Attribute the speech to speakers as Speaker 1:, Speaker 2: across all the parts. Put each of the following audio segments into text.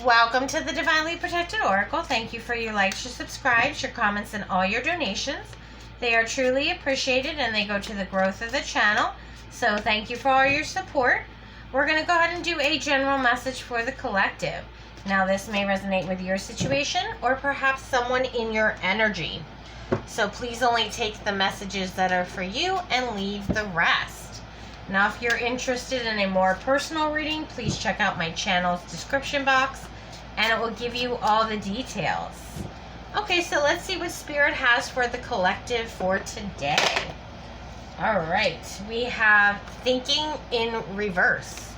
Speaker 1: Welcome to the Divinely Protected Oracle. Thank you for your likes, your subscribes, your comments, and all your donations. They are truly appreciated and they go to the growth of the channel. So thank you for all your support. We're going to go ahead and do a general message for the collective. Now this may resonate with your situation or perhaps someone in your energy. So please only take the messages that are for you and leave the rest. Now, if you're interested in a more personal reading, please check out my channel's description box, and it will give you all the details. Okay, so let's see what Spirit has for the collective for today. All right, we have thinking in reverse.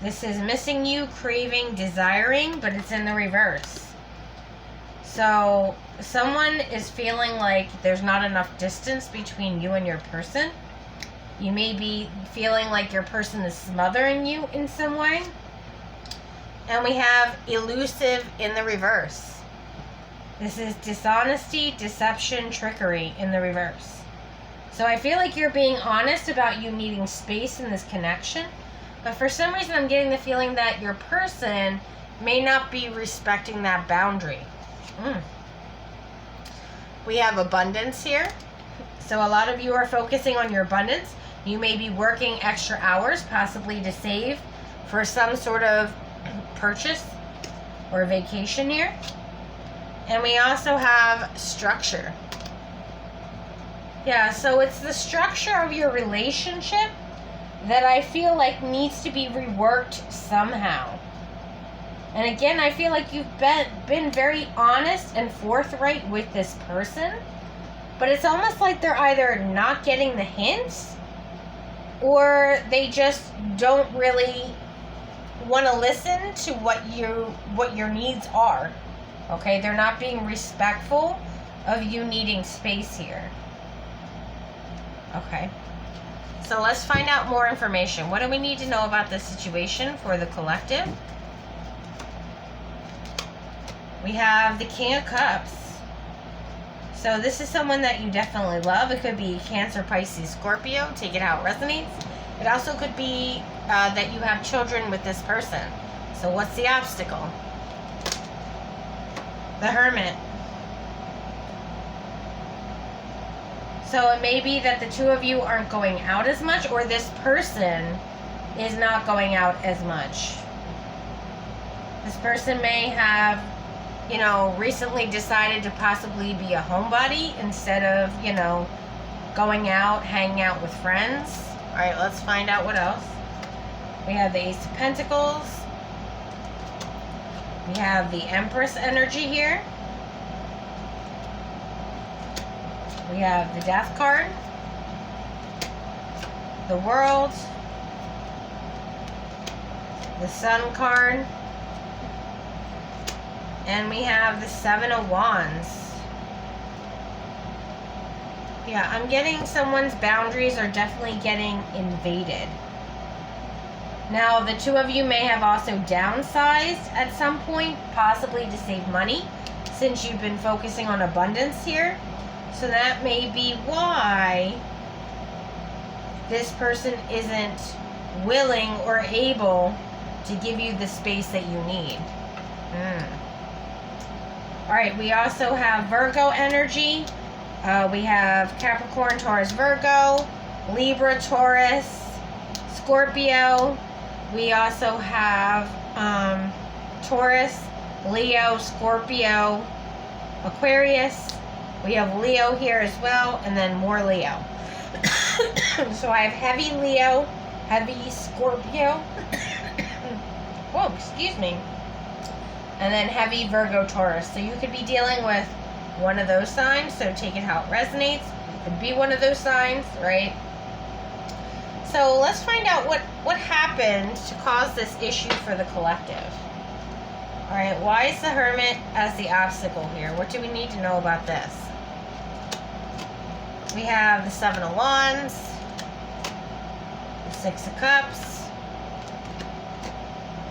Speaker 1: This is missing you, craving, desiring, but it's in the reverse. So someone is feeling like there's not enough distance between you and your person. You may be feeling like your person is smothering you in some way. And we have elusive in the reverse. This is dishonesty, deception, trickery in the reverse. So I feel like you're being honest about you needing space in this connection. But for some reason I'm getting the feeling that your person may not be respecting that boundary. We have abundance here. So a lot of you are focusing on your abundance. You may be working extra hours, possibly to save for some sort of purchase or vacation here. And we also have structure. Yeah, so it's the structure of your relationship that I feel like needs to be reworked somehow. And again, I feel like you've been very honest and forthright with this person, but it's almost like they're either not getting the hints or they just don't really want to listen to what your needs are. Okay, they're not being respectful of you needing space here. Okay, so let's find out more information. What do we need to know about this situation for the collective? We have the King of Cups. So this is someone that you definitely love. It could be Cancer, Pisces, Scorpio. Take it how it resonates. It also could be that you have children with this person. So what's the obstacle? The Hermit. So it may be that the two of you aren't going out as much, or this person is not going out as much. This person may have, recently decided to possibly be a homebody instead of, going out, hanging out with friends. All right, let's find out what else. We have the Ace of Pentacles. We have the Empress energy here. We have the Death card. The World. The Sun card. And we have the Seven of Wands. Yeah, I'm getting someone's boundaries are definitely getting invaded. Now, the two of you may have also downsized at some point, possibly to save money, since you've been focusing on abundance here. So that may be why this person isn't willing or able to give you the space that you need. All right, we also have Virgo energy. We have Capricorn, Taurus, Virgo, Libra, Taurus, Scorpio. We also have Taurus, Leo, Scorpio, Aquarius. We have Leo here as well, and then more Leo. So I have heavy Leo, heavy Scorpio. Whoa, excuse me. And then heavy Virgo, Taurus. So you could be dealing with one of those signs, so take it how it resonates. You could be one of those signs, right? So let's find out what happened to cause this issue for the collective. All right, why is the Hermit as the obstacle here? What do we need to know about this? We have the Seven of Wands, the Six of Cups,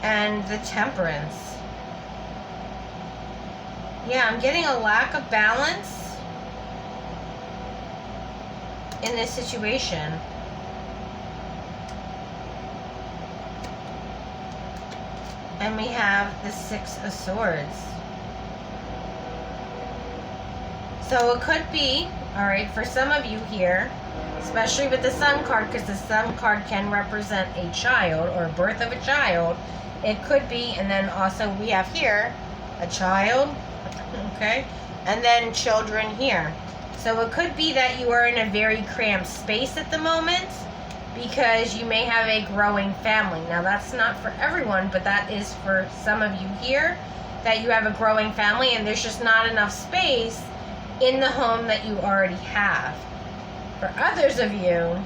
Speaker 1: and the Temperance. Yeah, I'm getting a lack of balance in this situation. And we have the Six of Swords. So it could be, all right, for some of you here, especially with the Sun card, because the Sun card can represent a child or birth of a child. It could be, and then also we have here a child, okay, and then children here. So it could be that you are in a very cramped space at the moment because you may have a growing family. Now that's not for everyone, but that is for some of you here, that you have a growing family and there's just not enough space in the home that you already have. For others of you,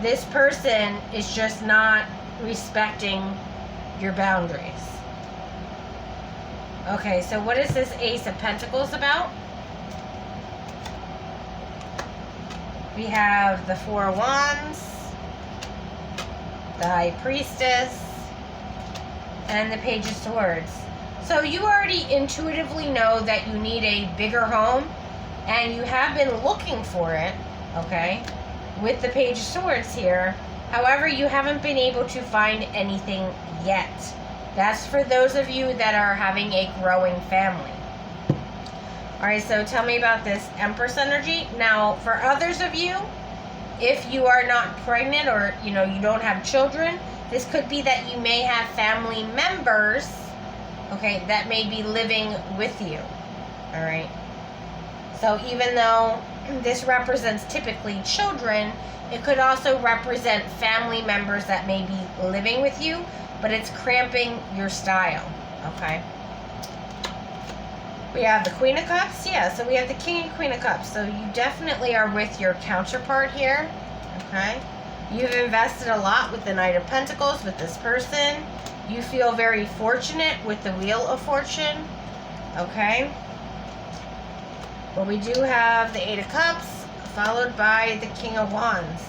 Speaker 1: this person is just not respecting your boundaries. Okay, so what is this Ace of Pentacles about? We have the Four of Wands, the High Priestess, and the Page of Swords. So you already intuitively know that you need a bigger home, and you have been looking for it, okay, with the Page of Swords here. However, you haven't been able to find anything yet. That's for those of you that are having a growing family. All right, so tell me about this Empress energy. Now, for others of you, if you are not pregnant or, you don't have children, this could be that you may have family members, okay, that may be living with you. All right. So even though this represents typically children, it could also represent family members that may be living with you, but it's cramping your style, okay? We have the Queen of Cups, yeah, so we have the King and Queen of Cups. So you definitely are with your counterpart here, okay? You've invested a lot with the Knight of Pentacles, with this person. You feel very fortunate with the Wheel of Fortune, okay? But we do have the Eight of Cups, followed by the King of Wands.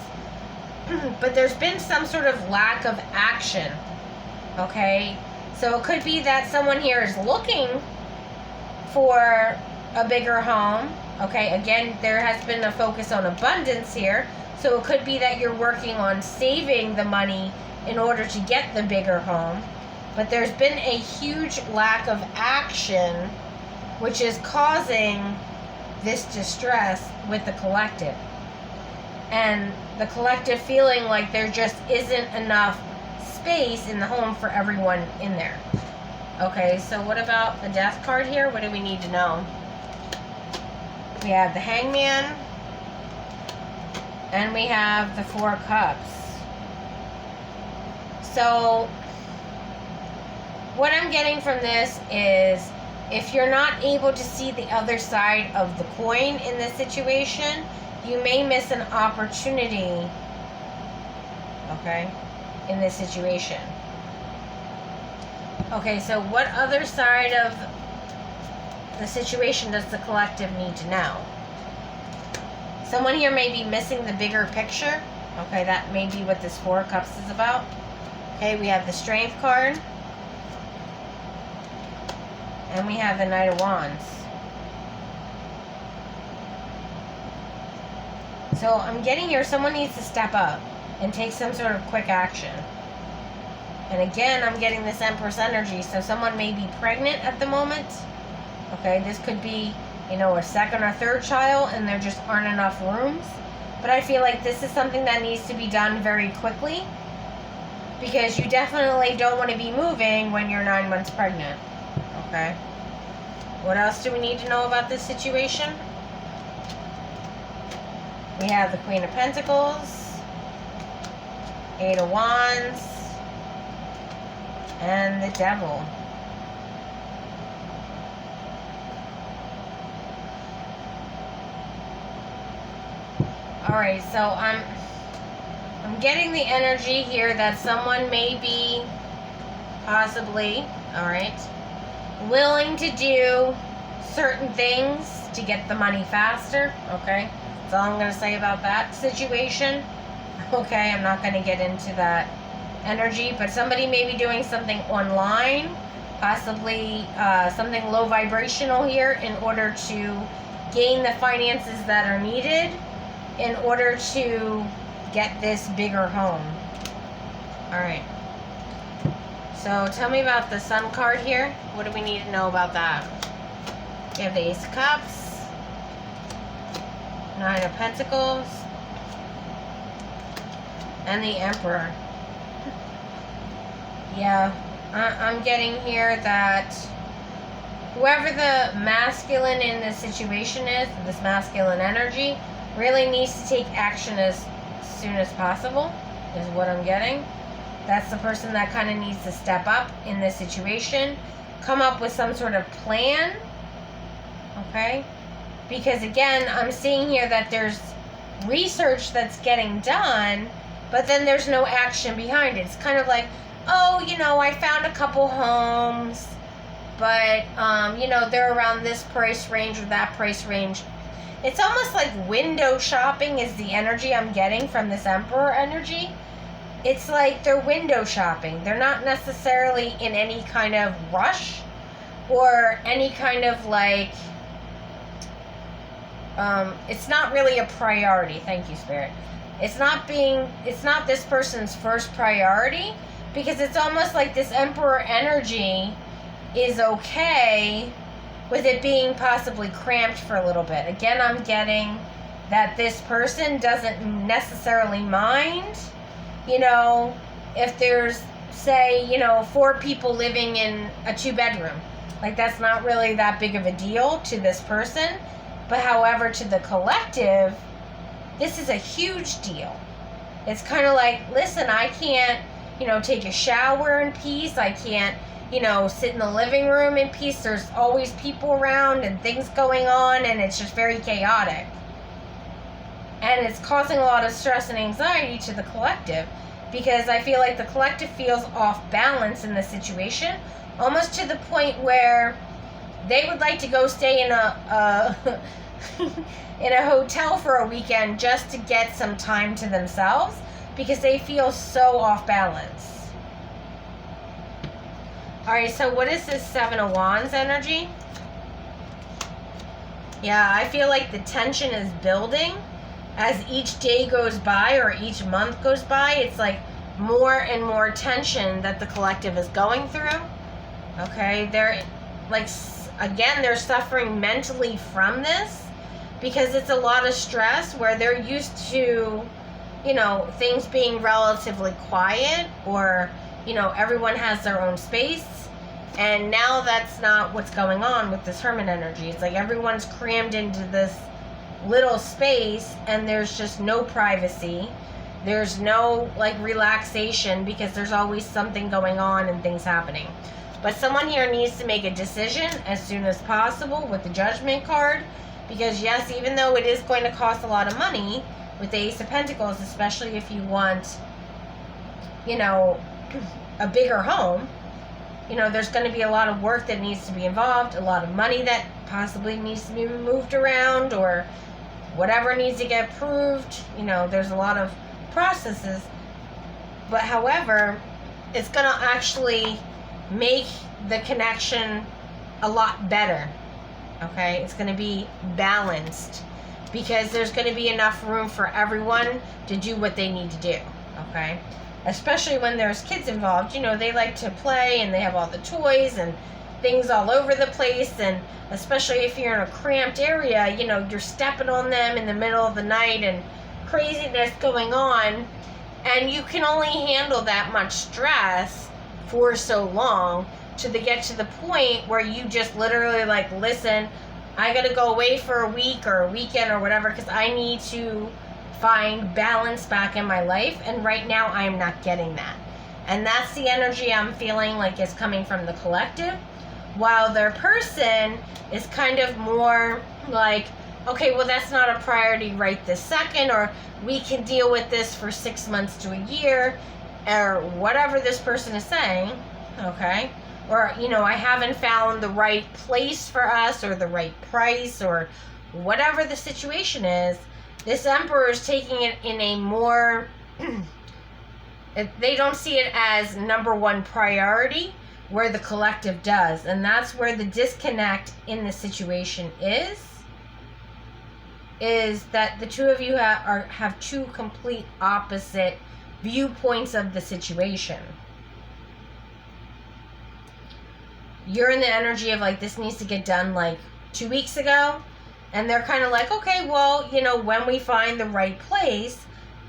Speaker 1: But there's been some sort of lack of action, okay? So it could be that someone here is looking for a bigger home, okay? Again, there has been a focus on abundance here. So it could be that you're working on saving the money in order to get the bigger home. But there's been a huge lack of action, which is causing this distress with the collective. And the collective feeling like there just isn't enough space in the home for everyone in there. Okay, so what about the Death card here? What do we need to know? We have the Hangman, and we have the Four of Cups. So what I'm getting from this is, if you're not able to see the other side of the coin in this situation, you may miss an opportunity, okay, in this situation. Okay, so what other side of the situation does the collective need to know? Someone here may be missing the bigger picture. Okay, that may be what this Four of Cups is about. Okay, we have the Strength card. And we have the Knight of Wands. So I'm getting here, someone needs to step up and take some sort of quick action. And again, I'm getting this Empress energy. So someone may be pregnant at the moment. Okay, this could be, a second or third child and there just aren't enough rooms. But I feel like this is something that needs to be done very quickly, because you definitely don't want to be moving when you're 9 months pregnant. Okay. What else do we need to know about this situation? We have the Queen of Pentacles, Eight of Wands, and the Devil. Alright, so I'm getting the energy here that someone may be possibly, alright, willing to do certain things to get the money faster, okay? That's all I'm going to say about that situation. Okay, I'm not going to get into that energy, but somebody may be doing something online, possibly something low vibrational here, in order to gain the finances that are needed in order to get this bigger home. Alright. So tell me about the Sun card here. What do we need to know about that? You have the Ace of Cups, Nine of Pentacles, and the Emperor. Yeah, I'm getting here that whoever the masculine in this situation is, this masculine energy, really needs to take action as soon as possible, is what I'm getting. That's the person that kind of needs to step up in this situation, come up with some sort of plan, okay? Because again, I'm seeing here that there's research that's getting done, but then there's no action behind it. It's kind of like, oh, you know, I found a couple homes, but, you know, they're around this price range or that price range. It's almost like window shopping is the energy I'm getting from this Emperor energy. It's like they're window shopping. They're not necessarily in any kind of rush or any kind of like, it's not really a priority. Thank you, Spirit. It's not this person's first priority, because it's almost like this Emperor energy is okay with it being possibly cramped for a little bit. Again, I'm getting that this person doesn't necessarily mind, you know, if there's, say, you know, 4 people living in a 2-bedroom. Like, that's not really that big of a deal to this person. But however, to the collective, this is a huge deal. It's kind of like, listen, I can't, you know, take a shower in peace. I can't, you know, sit in the living room in peace. There's always people around and things going on, and it's just very chaotic. And it's causing a lot of stress and anxiety to the collective, because I feel like the collective feels off balance in this situation, almost to the point where they would like to go stay in a in a hotel for a weekend just to get some time to themselves, because they feel so off balance. Alright, so what is this 7 of Wands energy? Yeah, I feel like the tension is building as each day goes by or each month goes by. It's like more and more tension that the collective is going through. Okay, they're like, again, they're suffering mentally from this, because it's a lot of stress where they're used to, you know, things being relatively quiet, or, you know, everyone has their own space. And now that's not what's going on with this Hermit energy. It's like everyone's crammed into this little space, and there's just no privacy. There's no, like, relaxation, because there's always something going on and things happening. But someone here needs to make a decision as soon as possible with the Judgment card, because yes, even though it is going to cost a lot of money with the Ace of Pentacles, especially if you want, you know, a bigger home, you know, there's going to be a lot of work that needs to be involved, a lot of money that possibly needs to be moved around, or whatever needs to get approved. You know, there's a lot of processes. But however, it's going to actually make the connection a lot better. Okay, it's going to be balanced, because there's going to be enough room for everyone to do what they need to do. Okay, especially when there's kids involved. You know, they like to play, and they have all the toys and things all over the place, and especially if you're in a cramped area, you know, you're stepping on them in the middle of the night and craziness going on, and you can only handle that much stress for so long to get to the point where you just literally like, listen, I gotta go away for a week or a weekend or whatever, because I need to find balance back in my life, and right now I am not getting that. And that's the energy I'm feeling like is coming from the collective, while their person is kind of more like, okay, well, that's not a priority right this second, or we can deal with this for 6 months to a year, or whatever this person is saying. Okay, or, you know, I haven't found the right place for us, or the right price, or whatever the situation is. This Emperor is taking it in a more they don't see it as number one priority, where the collective does. And that's where the disconnect in the situation is that the two of you have two complete opposite viewpoints of the situation. you're in the energy of like, this needs to get done like 2 weeks ago. And they're kind of like, okay, well, you know, when we find the right place,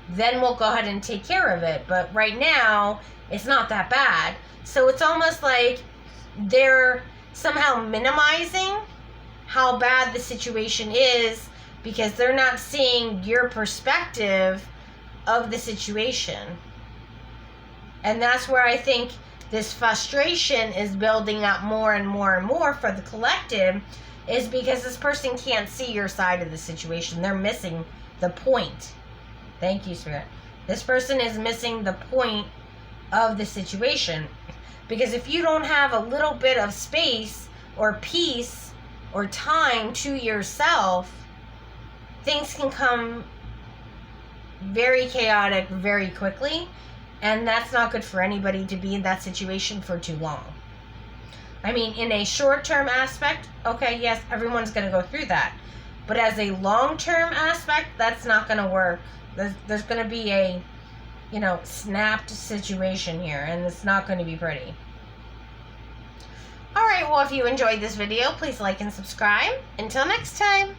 Speaker 1: then we'll go ahead and take care of it. But right now, it's not that bad. So it's almost like they're somehow minimizing how bad the situation is because they're not seeing your perspective of the situation. And that's where I think this frustration is building up more and more and more for the collective, is because this person can't see your side of the situation. They're missing the point. Thank you, Spirit. This person is missing the point of the situation. Because if you don't have a little bit of space or peace or time to yourself, things can come very chaotic very quickly. And that's not good for anybody to be in that situation for too long. I mean, in a short-term aspect, okay, yes, everyone's going to go through that. But as a long-term aspect, that's not going to work. There's going to be a, you know, snapped situation here, and it's not going to be pretty. Alright, well, if you enjoyed this video, please like and subscribe. Until next time.